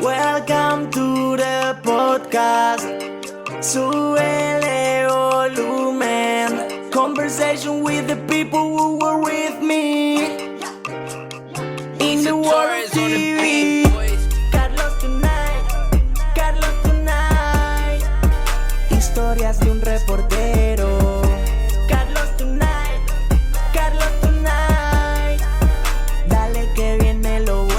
Welcome to the podcast. Súbele volumen. Conversation with the people who were with me in the world TV. Carlos tonight. Historias de un reportero. Carlos tonight. Dale que viene lo bueno.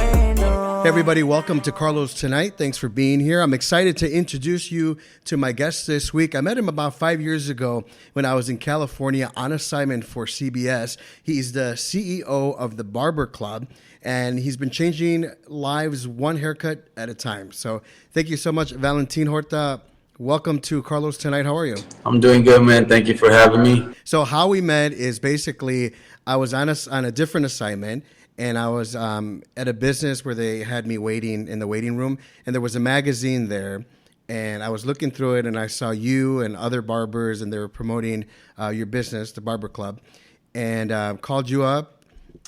Hey everybody, welcome to Carlos Tonight. Thanks for being here. I'm excited to introduce you to my guest this week. I met him about 5 years ago when I was in California on assignment for CBS. He's the CEO of the Barber Club, and he's been changing lives one haircut at a time. So thank you so much, Valentin Horta. Welcome to Carlos Tonight. How are you? I'm doing good, man. Thank you for having me. So how we met is basically I was on a different assignment, and I was at a business where they had me waiting in the waiting room, and there was a magazine there, and I was looking through it, and I saw you and other barbers, and they were promoting your business, the Barber Club, and called you up.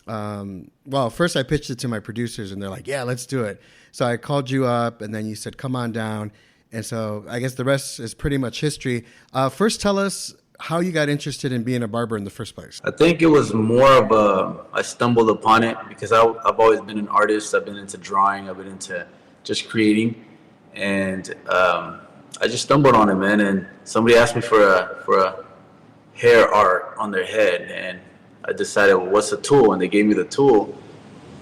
Well, first I pitched it to my producers, and they're like, yeah, let's do it. So I called you up, and then you said, come on down. And so I guess the rest is pretty much history. First, tell us how you got interested in being a barber in the first place. I think it was more of I stumbled upon it because I've always been an artist. I've been into drawing. I've been into just creating. And I just stumbled on it, man. And somebody asked me for a hair art on their head. And I decided, well, what's the tool? And they gave me the tool.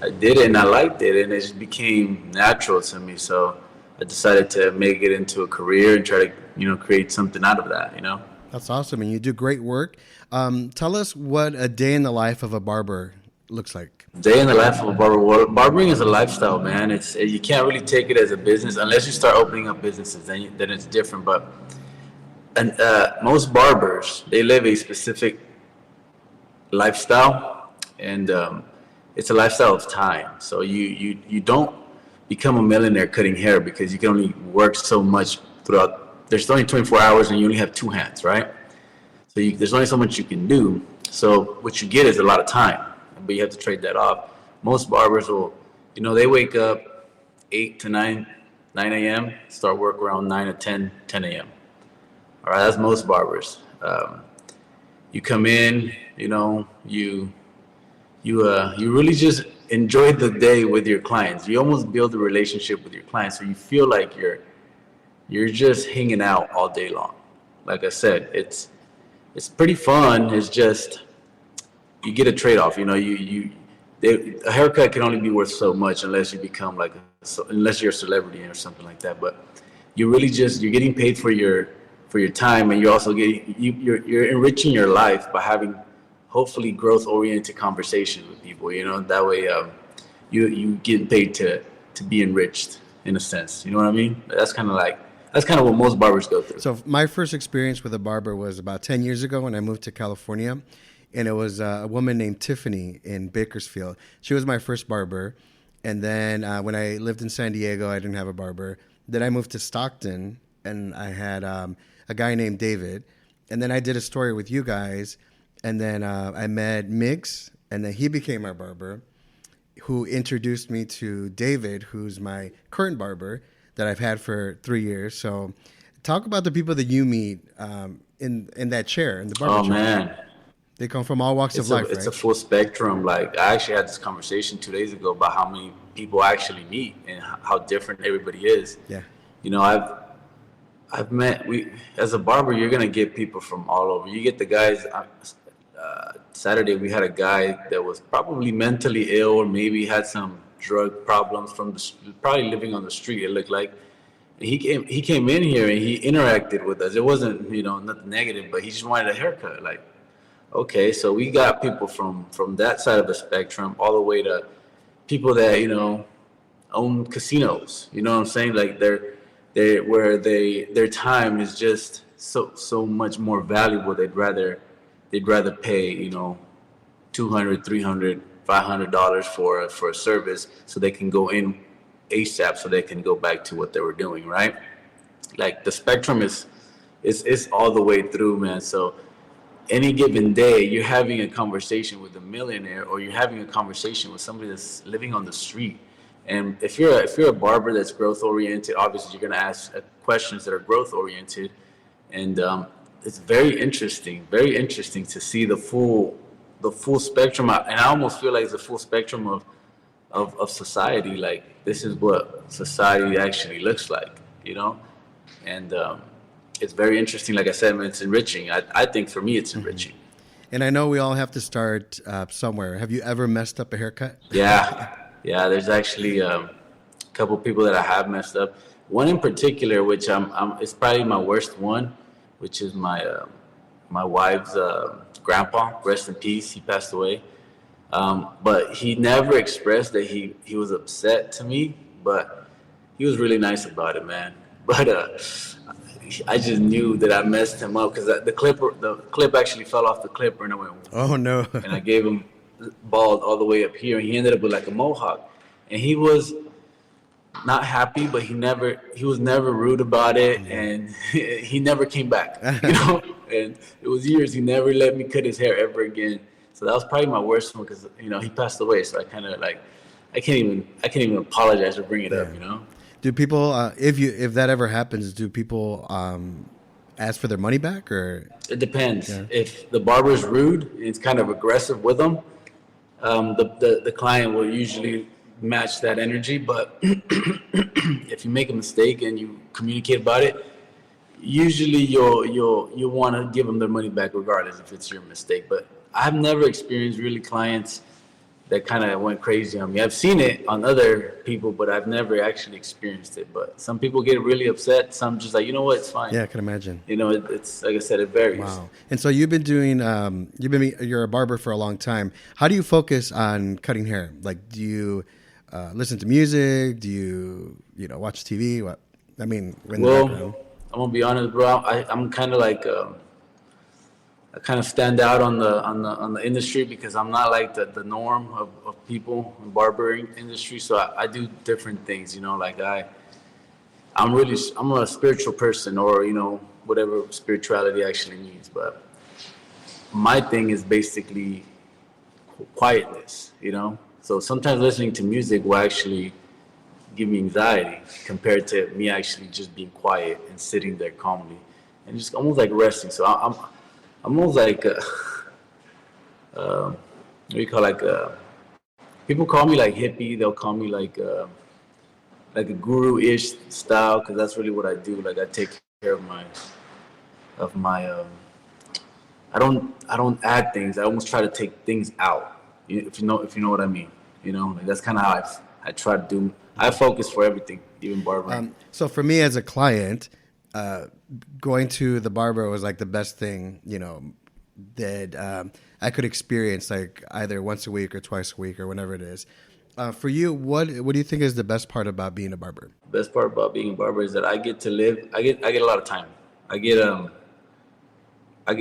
I did it and I liked it. And it just became natural to me. So I decided to make it into a career and try to, create something out of that, That's awesome, and you do great work. Tell us what a day in the life of a barber looks like. Day in the life of a barber. Well, barbering is a lifestyle, man. You can't really take it as a business unless you start opening up businesses. Then it's different. But most barbers, they live a specific lifestyle, and it's a lifestyle of time. So you don't become a millionaire cutting hair because you can only work so much throughout. There's only 24 hours and you only have two hands, right? So there's only so much you can do. So what you get is a lot of time, but you have to trade that off. Most barbers will, they wake up 8 to 9 a.m., start work around 9 to 10 a.m. All right, that's most barbers. You come in, you really just enjoy the day with your clients. You almost build a relationship with your clients, so you feel like you're just hanging out all day long. Like I said, it's pretty fun. It's just you get a trade-off. A haircut can only be worth so much unless you become unless you're a celebrity or something like that. But you're getting paid for your time, and you're also you're enriching your life by having hopefully growth-oriented conversation with people. That way you get paid to be enriched in a sense. You know what I mean? That's kind of what most barbers go through. So my first experience with a barber was about 10 years ago when I moved to California, and it was a woman named Tiffany in Bakersfield. She was my first barber, and then when I lived in San Diego, I didn't have a barber. Then I moved to Stockton, and I had a guy named David, and then I did a story with you guys, and then I met Miggs, and then he became my barber, who introduced me to David, who's my current barber that I've had for 3 years. So talk about the people that you meet in that chair, in the barber chair. Oh, man. They come from all walks of life, It's right? a full spectrum. Like, I actually had this conversation 2 days ago about how many people I actually meet and how different everybody is. Yeah. I've met, as a barber, you're going to get people from all over. You get the guys, Saturday we had a guy that was probably mentally ill or maybe had some drug problems probably living on the street, it looked like. And he came in here and he interacted with us. It wasn't, nothing negative, but he just wanted a haircut. Like, okay, so we got people from that side of the spectrum all the way to people that, own casinos. You know what I'm saying? Like their time is just so much more valuable. They'd rather pay, $200, $300, $500 for a service so they can go in ASAP, so they can go back to what they were doing, right? Like, the spectrum is all the way through, man. So any given day, you're having a conversation with a millionaire, or you're having a conversation with somebody that's living on the street, And if you're a barber that's growth oriented, obviously you're going to ask questions that are growth oriented, and it's very interesting to see the full spectrum. And I almost feel like it's the full spectrum of society. Like, this is what society actually looks like, you know? And it's very interesting. Like I said, man, it's enriching. I think for me, it's enriching. And I know we all have to start somewhere. Have you ever messed up a haircut? Yeah. There's actually a couple people that I have messed up. One in particular, which it's probably my worst one, which is my wife's grandpa. Rest in peace. He passed away. But he never expressed that he was upset to me, but he was really nice about it, man. But I just knew that I messed him up because the clip actually fell off the clipper, and I went, oh no. And I gave him bald all the way up here, and he ended up with like a mohawk. And he was not happy, but he was never rude about it, and he never came back, you know. And it was years. He never let me cut his hair ever again. So that was probably my worst one because, you know, he passed away. So I kind of like, I can't even apologize or bring it up, you know. Do people, if that ever happens, do people ask for their money back, or? It depends. Yeah. If the barber's rude, it's kind of aggressive with them, the client will usually match that energy. But if you make a mistake and you communicate about it, usually you'll want to give them their money back regardless if it's your mistake. But I've never experienced really clients that kind of went crazy on me. I've seen it on other people, but I've never actually experienced it. But some people get really upset. Some just like, you know what, it's fine. Yeah, I can imagine. You know, it's like I said, it varies. Wow. And so you've been doing, you're a barber for a long time. How do you focus on cutting hair? Like, do you listen to music? Do you watch TV? What? I mean, I'm gonna be honest, bro. I'm kind of like. I kind of stand out on the industry because I'm not like the norm of people in barbering industry. So I do different things, you know, like I'm a spiritual person, or, you know, whatever spirituality actually means. But my thing is basically quietness, you know. So sometimes listening to music will actually give me anxiety compared to me actually just being quiet and sitting there calmly and just almost like resting. So I'm almost like, what do you call, like, people call me like hippie. They'll call me like a guru-ish style, because that's really what I do. Like, I take care of my I don't add things. I almost try to take things out. If you know what I mean. You know, like, that's kind of how I try to do. I focus for everything, even barbering. So for me as a client, going to the barber was like the best thing, you know, that I could experience, like either once a week or twice a week or whenever it is. For you, what do you think is the best part about being a barber? The best part about being a barber is that I get to live. I get a lot of time.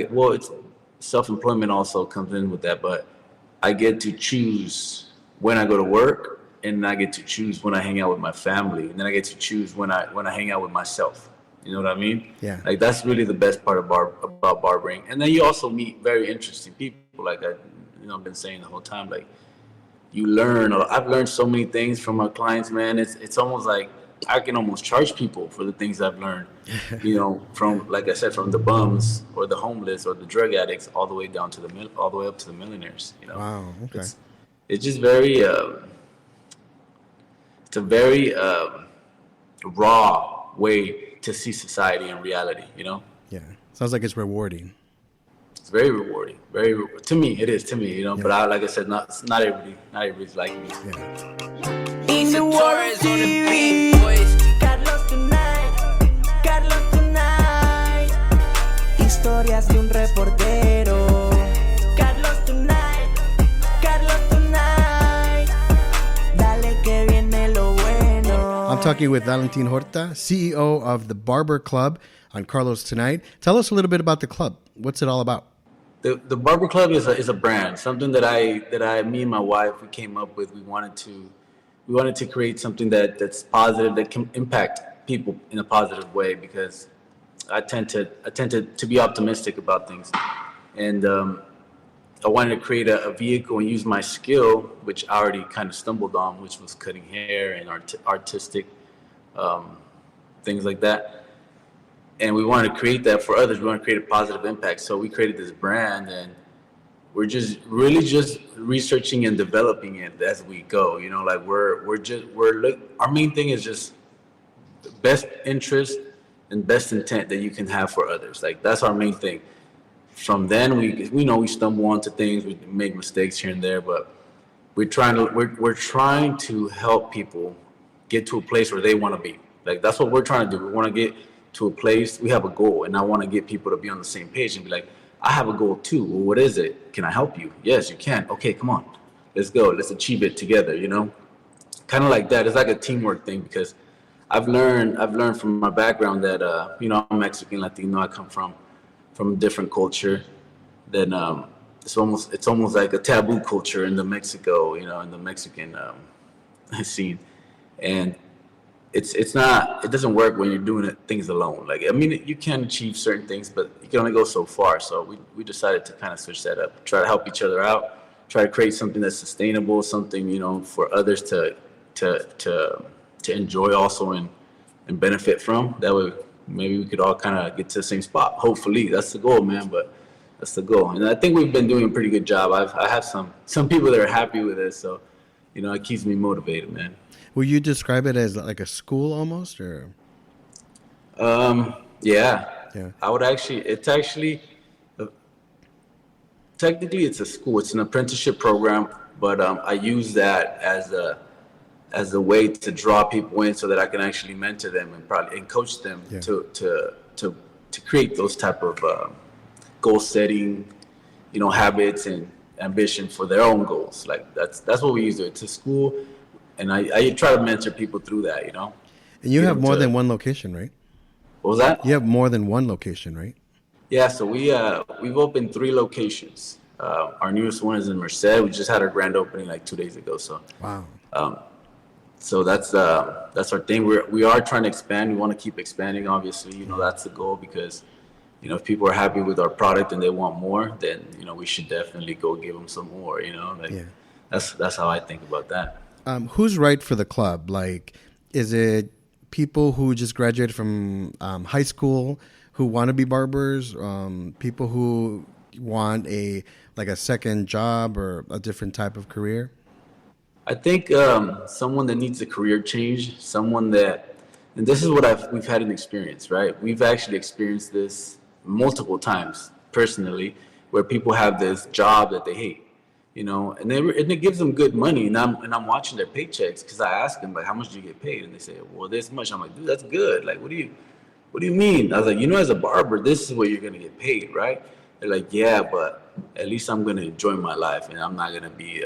Well, it's self-employment also comes in with that, but I get to choose when I go to work, and I get to choose when I hang out with my family, and then I get to choose when I hang out with myself. You know what I mean? Yeah. Like, that's really the best part about barbering. And then you also meet very interesting people. Like I've been saying the whole time. Like, you learn. I've learned so many things from my clients, man. It's almost like I can almost charge people for the things I've learned. You know, from, like I said, from the bums or the homeless or the drug addicts all the way down to all the way up to the millionaires. You know. Wow. Okay. It's just very. It's a very raw way to see society in reality, you know? Yeah. Sounds like it's rewarding. It's very rewarding. To me, it is, you know, yeah. But like I said, not everybody's like me. Yeah. In the world of TV, Carlos tonight, historias de un reportero. Carlos tonight, dale que viene lo bueno. I'm talking with Valentin Horta, CEO of the Barber Club, on Carlos Tonight. Tell us a little bit about the club. What's it all about? The Barber Club is a brand, something that me and my wife, we came up with. We wanted to create something that's positive, that can impact people in a positive way, because I tend to be optimistic about things, and I wanted to create a vehicle and use my skill, which I already kind of stumbled on, which was cutting hair and artistic things like that. And we wanted to create that for others. We want to create a positive impact. So we created this brand, and we're just really just researching and developing it as we go. You know, like our main thing is just best interest and best intent that you can have for others. Like that's our main thing. From then we know we stumble onto things, we make mistakes here and there, but we're trying to help people get to a place where they want to be. Like that's what we're trying to do. We want to get to a place, we have a goal, and I want to get people to be on the same page and be like, I have a goal too. Well, what is it? Can I help you? Yes, you can. Okay, come on. Let's go. Let's achieve it together, you know? Kind of like that. It's like a teamwork thing because I've learned from my background that you know, I'm Mexican, Latino, I come from a different culture. Then it's almost like a taboo culture in the Mexico, you know, in the Mexican scene. And it doesn't work when you're doing things alone. Like, I mean, you can achieve certain things, but you can only go so far. So we decided to kind of switch that up, try to help each other out, try to create something that's sustainable, something, you know, for others to enjoy also and benefit from. That way, maybe we could all kind of get to the same spot. Hopefully, that's the goal, man. But that's the goal, and I think we've been doing a pretty good job. I have some people that are happy with it, so you know, it keeps me motivated, man. Will you describe it as like a school almost, or? Yeah. I would technically it's a school. It's an apprenticeship program, but I use that as a way to draw people in so that I can actually mentor them and coach them to create those type of goal setting, you know, habits and ambition for their own goals. Like that's what we use it. It's a school. And I try to mentor people through that, you know. And you have more than one location, right? What was that? You have more than one location, right? Yeah, so we've opened 3 locations. Our newest one is in Merced. We just had our grand opening like 2 days ago. So wow. So that's our thing. We are trying to expand. We want to keep expanding. Obviously, you know, that's the goal because, you know, if people are happy with our product and they want more, then you know we should definitely go give them some more. You know, like that's how I think about that. Who's right for the club? Like, is it people who just graduated from high school who want to be barbers? People who want a second job or a different type of career? I think someone that needs a career change, someone that, and this is what we've had an experience, right? We've actually experienced this multiple times personally, where people have this job that they hate. You know, and it gives them good money, and I'm watching their paychecks because I ask them like, how much do you get paid? And they say, well, this much. I'm like, dude, that's good. Like, what do you mean? I was like, you know, as a barber, this is what you're gonna get paid, right? They're like, yeah, but at least I'm gonna enjoy my life, and I'm not gonna be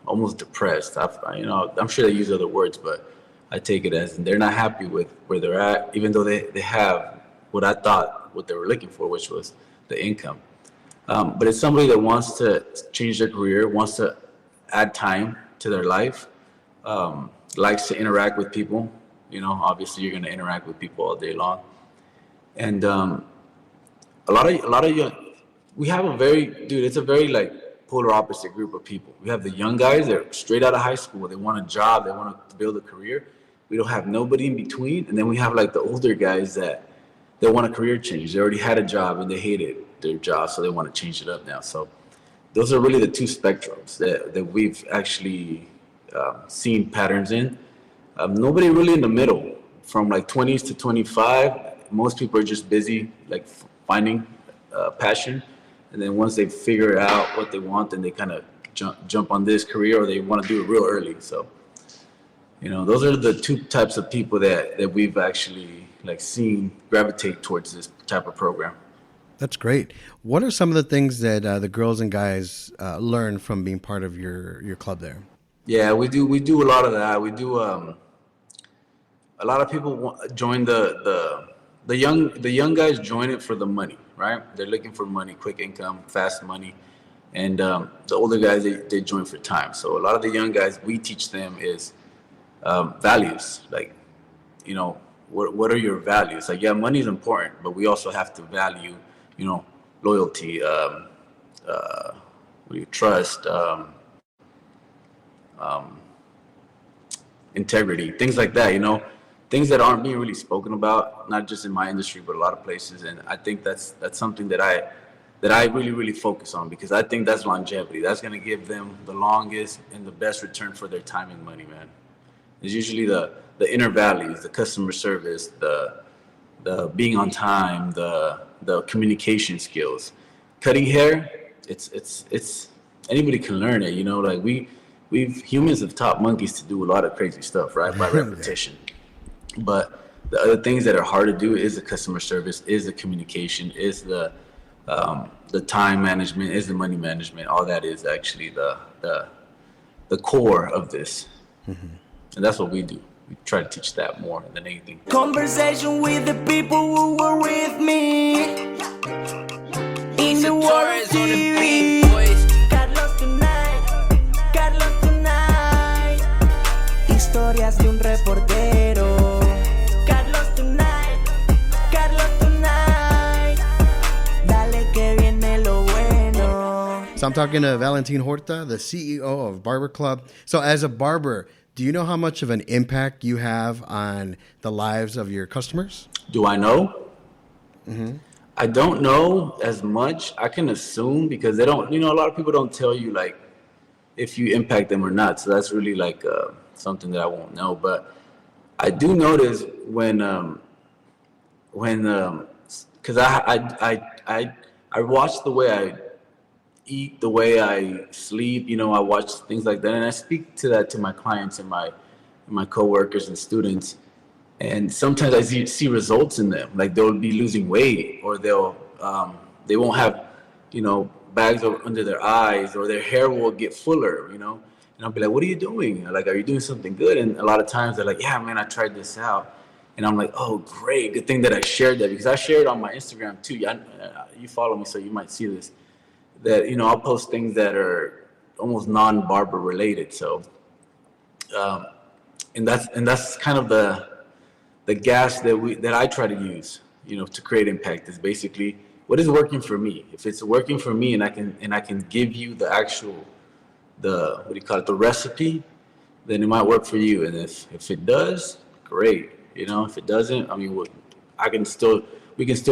almost depressed. You know, I'm sure they use other words, but I take it as they're not happy with where they're at, even though they have what I thought what they were looking for, which was the income. But it's somebody that wants to change their career, wants to add time to their life, likes to interact with people. You know, obviously you're going to interact with people all day long. And a lot of young, we have it's a very like polar opposite group of people. We have the young guys that are straight out of high school. They want a job. They want to build a career. We don't have nobody in between. And then we have like the older guys that they want a career change. They already had a job and they hated their job, so they want to change it up now. So those are really the two spectrums that we've actually seen patterns in. Nobody really in the middle, from like 20s to 25. Most people are just busy like finding passion, and then once they figure out what they want, then they kind of jump on this career, or they want to do it real early. So you know, those are the two types of people that we've actually like seen gravitate towards this type of program. That's great. What are some of the things that the girls and guys learn from being part of your club there? Yeah, we do a lot of that. We do a lot of people join the young guys join it for the money, right? They're looking for money, quick income, fast money, and the older guys they join for time. So a lot of the young guys, we teach them is values. Like, you know, what are your values? Like, yeah, money is important, but we also have to value, you know, loyalty, trust, integrity, things like that, things that aren't being really spoken about, not just in my industry, but a lot of places. And I think that's something that I really, really focus on, because I think that's longevity. That's going to give them the longest and the best return for their time and money, man. It's usually the inner values, the customer service, the being on time, the communication skills. Cutting hair, it's anybody can learn it, like humans have taught monkeys to do a lot of crazy stuff, right? By repetition. But the other things that are hard to do is the customer service, is the communication, is the time management, is the money management. All that is actually the core of this. Mm-hmm. And that's what we do. We try to teach that more than anything. Conversation with the people who were with me in the world TV. Carlos tonight. Historias de un reportero. Carlos tonight. Dale que viene lo bueno. So I'm talking to Valentin Horta, the CEO of Barber Club. So as a barber, do you know how much of an impact you have on the lives of your customers? Do I know? Mm-hmm. I don't know as much. I can assume, because they don't, a lot of people don't tell you like if you impact them or not. So that's really like something that I won't know. But I do notice when because I watch the way I eat, the way I sleep, I watch things like that, and I speak to that to my clients and my coworkers and students. And sometimes I see results in them, like they'll be losing weight, or they won't have bags under their eyes, or their hair will get fuller, and I'll be like, what are you doing? Like, are you doing something good? And a lot of times they're like, yeah, man, I tried this out. And I'm like, oh, great, good thing that I shared that, because I shared on my Instagram too. You follow me, so you might see this. That I'll post things that are almost non-barber related. So, and that's kind of the gas that I try to use, to create impact, is basically what is working for me. If it's working for me, and I can give you the actual the recipe, then it might work for you. And if it does, great. If it doesn't, I mean, we can still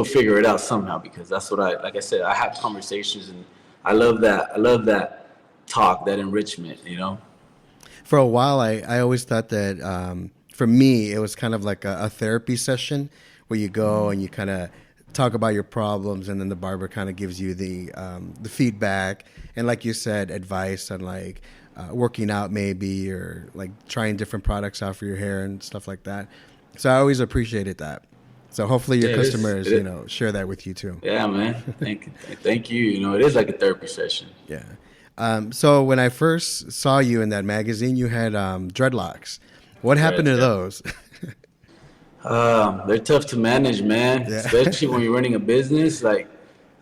figure it out somehow, because that's what like I said, I have conversations, and I love that talk, that enrichment, For a while, I always thought that for me, it was kind of like a therapy session where you go and you kind of talk about your problems, and then the barber kind of gives you the feedback, and like you said, advice on like working out maybe, or like trying different products out for your hair and stuff like that. So I always appreciated that. So hopefully your customers, share that with you too. Yeah, man. Thank you. It is like a therapy session. Yeah. So when I first saw you in that magazine, you had dreadlocks. What happened to those? They're tough to manage, man. Yeah. Especially when you're running a business. Like,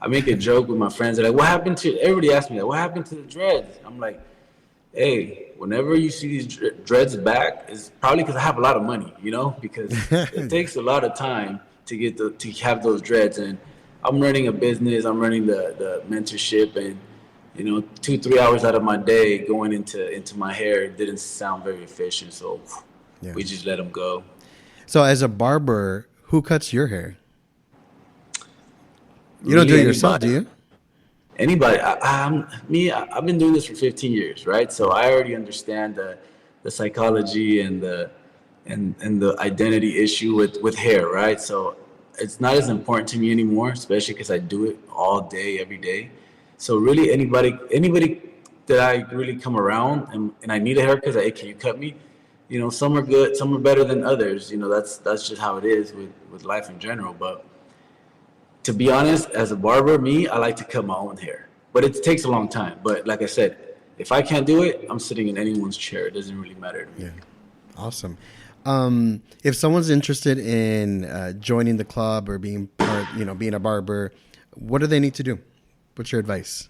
I make a joke with my friends. They're like, everybody asks me that, what happened to the dreads? I'm like, hey, whenever you see these dreads back, it's probably because I have a lot of money, because it takes a lot of time to have those dreads. And I'm running a business, I'm running the mentorship, and 2-3 hours out of my day going into my hair, it didn't sound very efficient. So we just let them go. So as a barber, who cuts your hair? You don't do it yourself, do you? Anybody. I've been doing this for 15 years, right? So I already understand the psychology and the identity issue with hair, right? So it's not as important to me anymore, especially because I do it all day, every day. So really, anybody that I really come around and I need a haircut, hey, can you cut me? Some are good, some are better than others. That's just how it is with life in general. But to be honest, as a barber, I like to cut my own hair. But it takes a long time. But like I said, if I can't do it, I'm sitting in anyone's chair. It doesn't really matter to me. Yeah. Awesome. If someone's interested in joining the club or being a barber, what do they need to do? What's your advice?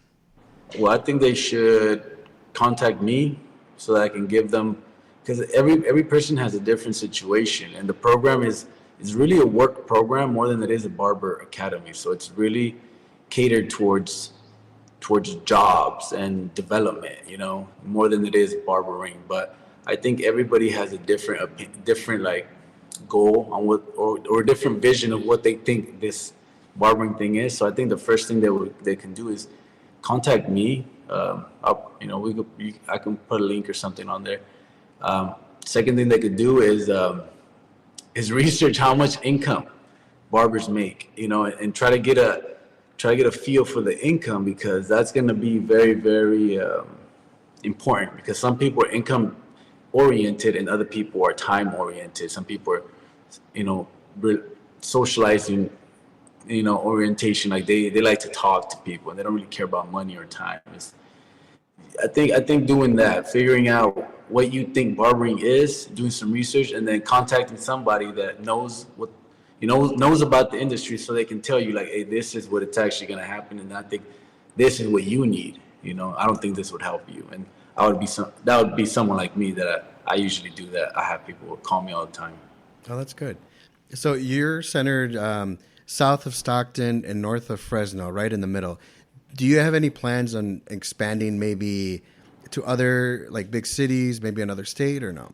Well, I think they should contact me so that I can give them, because every person has a different situation, and the program is really a work program more than it is a barber academy. So it's really catered towards towards jobs and development, you know, more than it is barbering. But I think everybody has a different like goal on what, or different vision of what they think this barbering thing is. So I think the first thing they can do is contact me. You know, I can put a link or something on there. Second thing they could do is research how much income barbers make, you know, and try to get a feel for the income, because that's going to be very, very important, because some people are income oriented and other people are time oriented. Some people are, you know, socializing, you know, orientation, like they like to talk to people and they don't really care about money or time. I think doing that, figuring out what you think barbering is, doing some research, and then contacting somebody that knows what, you know, knows about the industry, so they can tell you like, hey, this is what it's actually going to happen, and I think this is what you need. You know, I don't think this would help you, and that would be someone like me that I usually do that. I have people call me all the time. Oh, that's good. So you're centered south of Stockton and north of Fresno, right in the middle. Do you have any plans on expanding maybe to other like big cities, maybe another state, or no?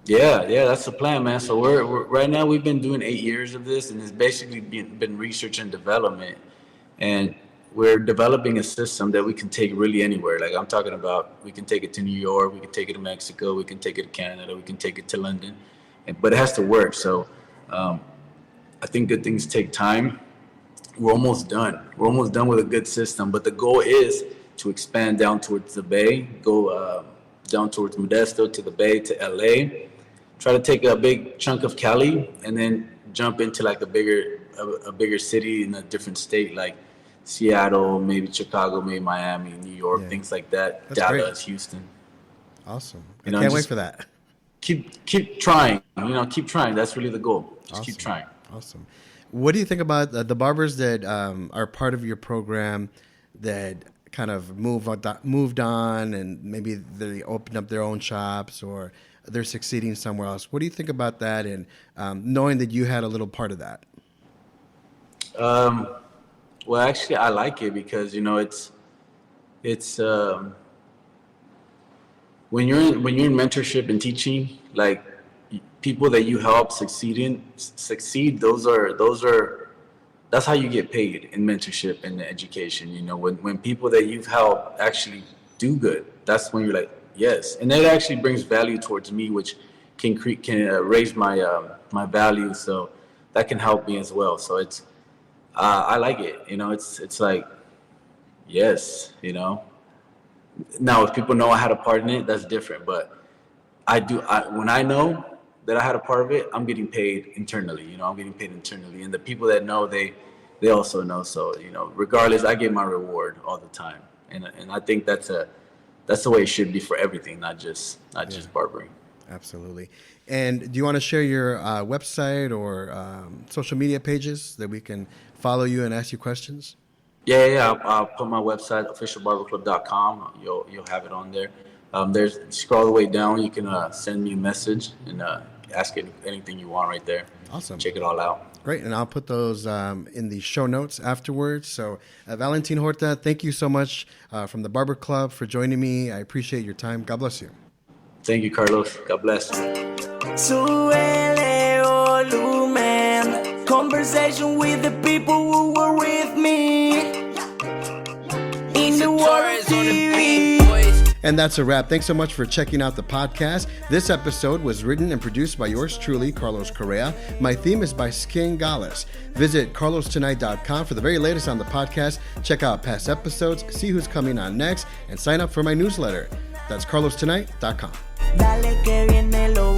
Yeah, that's the plan, man. So we're right now, we've been doing 8 years of this, and it's basically been research and development, and we're developing a system that we can take really anywhere. Like I'm talking about, we can take it to New York, we can take it to Mexico, we can take it to Canada, we can take it to London, but it has to work. So I think good things take time. We're almost done. We're almost done with a good system, but the goal is to expand down towards the Bay, go down towards Modesto, to the Bay, to LA, try to take a big chunk of Cali, and then jump into like a bigger city in a different state, like Seattle, maybe Chicago, maybe Miami, New York, things like that. That's Dallas, great. Houston. Awesome. You know, Can't wait for that. Keep trying. You know, keep trying. That's really the goal. Just keep trying. Awesome. What do you think about the barbers that are part of your program that kind of moved on, and maybe they opened up their own shops or they're succeeding somewhere else? What do you think about that, and knowing that you had a little part of that? Well, actually, I like it because, you know, it's when you're in mentorship and teaching, like people that you help succeed, that's how you get paid in mentorship and education. You know, when people that you've helped actually do good, that's when you're like, yes. And that actually brings value towards me, which can raise my value. So that can help me as well. So it's, I like it. You know, it's like, yes, you know. Now, if people know I had a part in it, that's different. But when I know that I had a part of it, I'm getting paid internally. You know, I'm getting paid internally, and the people that know, they also know. So, you know, regardless, I get my reward all the time, and I think that's the way it should be for everything, not just barbering. Absolutely. And do you want to share your website or social media pages that we can follow you and ask you questions? Yeah. I'll put my website, officialbarberclub.com. You'll have it on there. There's, scroll all the way down. You can send me a message and ask anything you want right there. Awesome. Check it all out. Great. And I'll put those in the show notes afterwards. So Valentin Horta, thank you so much from the Barber Club for joining me. I appreciate your time. God bless you. Thank you, Carlos. God bless. Súbele volumen. Conversation with the people who were with me in the World TV. And that's a wrap. Thanks so much for checking out the podcast. This episode was written and produced by yours truly, Carlos Correa. My theme is by Sken, Galis. Visit carlostonight.com for the very latest on the podcast. Check out past episodes, see who's coming on next, and sign up for my newsletter. That's carlostonight.com. Dale que viene lo